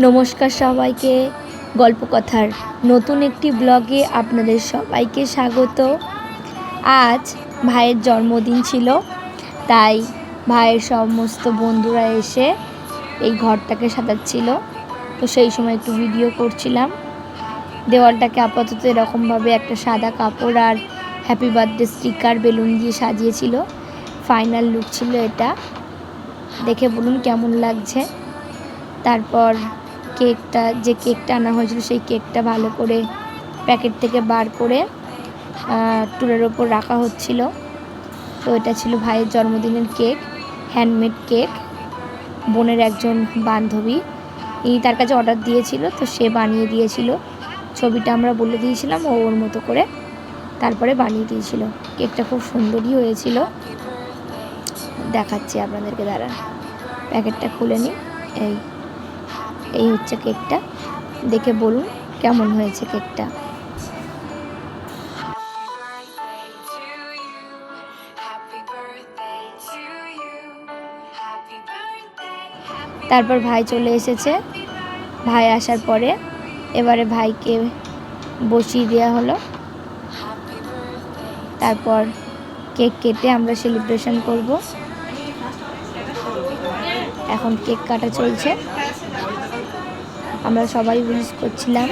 নমস্কার সবাইকে, গল্পকথার নতুন একটি ব্লগে আপনাদের সবাইকে স্বাগত। আজ ভাইয়ের জন্মদিন ছিল, তাই ভাইয়ের সমস্ত বন্ধুরা এসে এই ঘরটাকে সাজাচ্ছিল। তো সেই সময় একটু ভিডিও করছিলাম। দেওয়ালটাকে আপাতত এরকমভাবে একটা সাদা কাপড় আর হ্যাপি বার্থডে স্টিকার বেলুন দিয়ে সাজিয়েছিল। ফাইনাল লুক ছিল এটা, দেখে বলুন কেমন লাগছে। তারপর যে কেকটা আনা হয়েছিল সেই কেকটা ভালো করে প্যাকেট থেকে বার করে টুলের ওপর রাখা হচ্ছিল। তো এটা ছিল ভাইয়ের জন্মদিনের কেক, হ্যান্ডমেড কেক। বোনের একজন বান্ধবী তার কাছে অর্ডার দিয়েছিল, তো সে বানিয়ে দিয়েছিল। ছবিটা আমরা বলে দিয়েছিলাম, ও ওর মতো করে তারপরে বানিয়ে দিয়েছিল। কেকটা খুব সুন্দরই হয়েছিল, দেখাচ্ছি আপনাদেরকে, দাঁড়ান প্যাকেটটা খুলে নিই। এই হচ্ছে কেকটা, দেখে বলুন কেমন হয়েছে কেকটা। তারপর ভাই চলে এসেছে। ভাই আসার পরে এবারে ভাইকে বসিয়ে দেওয়া হলো। তারপর কেক কেটে আমরা সেলিব্রেশন করব। এখন কেক কাটা চলছে, আমরা সবাই উইশ করছিলাম।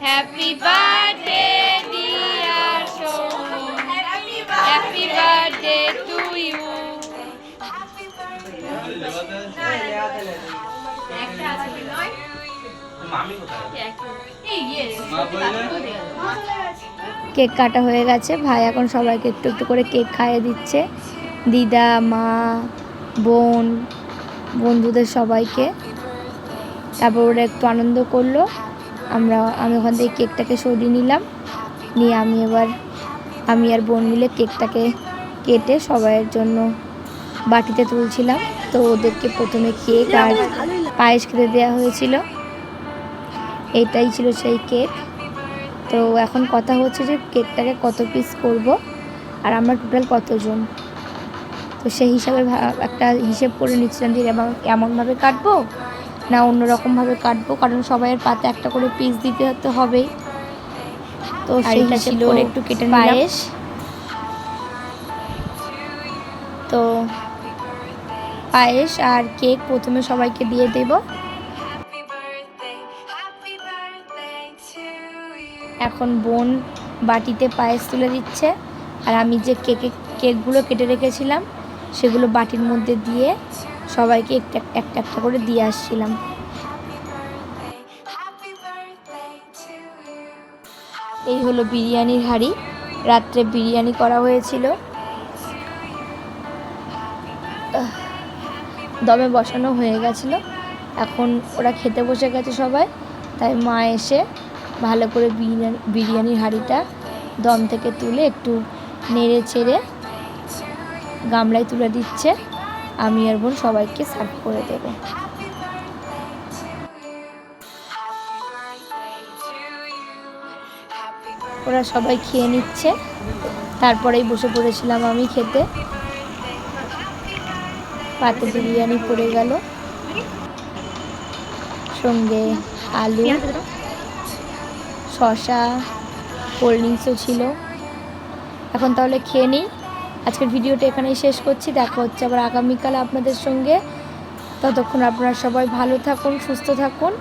Happy birthday, dear Shonu. Happy birthday to you. Cake কাটা হয়ে গেছে, ভাই এখন সবাইকে একটু একটু করে কেক খাইয়ে দিচ্ছে। দিদা, মা, বোন, বন্ধুদের সবাইকে। তারপর ওরা একটু আনন্দ করলো। আমি ওখান থেকে কেকটাকে সরিয়ে নিলাম, নিয়ে আমি আর বোন মিলে কেকটাকে কেটে সবাইয়ের জন্য বাটিতে তুলছিলাম। তো ওদেরকে প্রথমে কেক আর পায়েস খেতে দেওয়া হয়েছিল। এইটাই ছিল সেই কেক। তো এখন কথা হচ্ছে যে কেকটাকে কত পিস করব আর আমরা টোটাল কতজন। তো সেই হিসাবে একটা হিসেব করে নিচ্ছিলাম যে এমনভাবে কাটবো না অন্যরকমভাবে কাটবো, কারণ সবাইয়ের পাতে একটা করে পিস দিতে হবেই। তো সেইটা ছিল একটু কেটে পায়েস। তো পায়েস আর কেক প্রথমে সবাইকে দিয়ে দেব। এখন বোন বাটিতে পায়েস তুলে দিচ্ছে, আর আমি যে কেকগুলো কেটে রেখেছিলাম সেগুলো বাটির মধ্যে দিয়ে সবাইকে একটা একটা করে দিয়ে আসছিলাম। এই হলো বিরিয়ানির হাঁড়ি, রাত্রে বিরিয়ানি করা হয়েছিল, দমে বসানো হয়ে গেছিলো। এখন ওরা খেতে বসে গেছে সবাই, তাই মা এসে ভালো করে বিরিয়ানির হাঁড়িটা দম থেকে তুলে একটু নেড়ে চেড়ে গামলায় তুলে দিচ্ছে। আমি আর বোন সবাইকে সার্ভ করে দেব। ওরা সবাই খেয়ে নিচ্ছে, তারপরেই বসে পড়েছিলাম আমি খেতে। পাতে বিরিয়ানি পড়ে গেল, সঙ্গে আলু, শসা, কোল্ড ড্রিঙ্কসও ছিল। এখন তাহলে খেয়ে নিই। আজকের ভিডিওটা এখানেই শেষ করছি, দেখা হচ্ছে আবার আগামীকাল আপনাদের সঙ্গে। ততক্ষণ আপনারা সবাই ভালো থাকুন, সুস্থ থাকুন।